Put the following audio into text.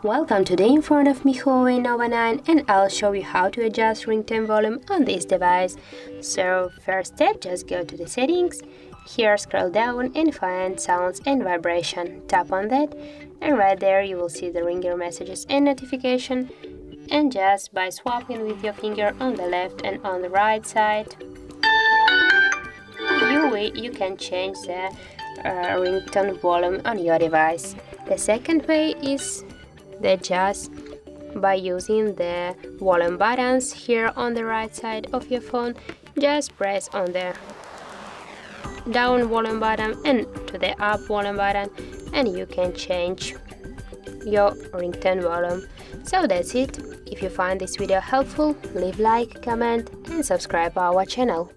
Welcome today in front of me HUAWEI Nova 9, and I'll show you how to adjust ringtone volume on this device. So first step, just go to the settings. Here scroll down and find sounds and vibration. Tap on that and right there you will see the ringer messages and notification. And just by swapping with your finger on the left and on the right side, you can change the ringtone volume on your device. The second way is just by using the volume buttons here on the right side of your phone. Just press on the down volume button and to the up volume button, and you can change your ringtone volume. So that's it. If you find this video helpful, leave like, comment and subscribe our channel.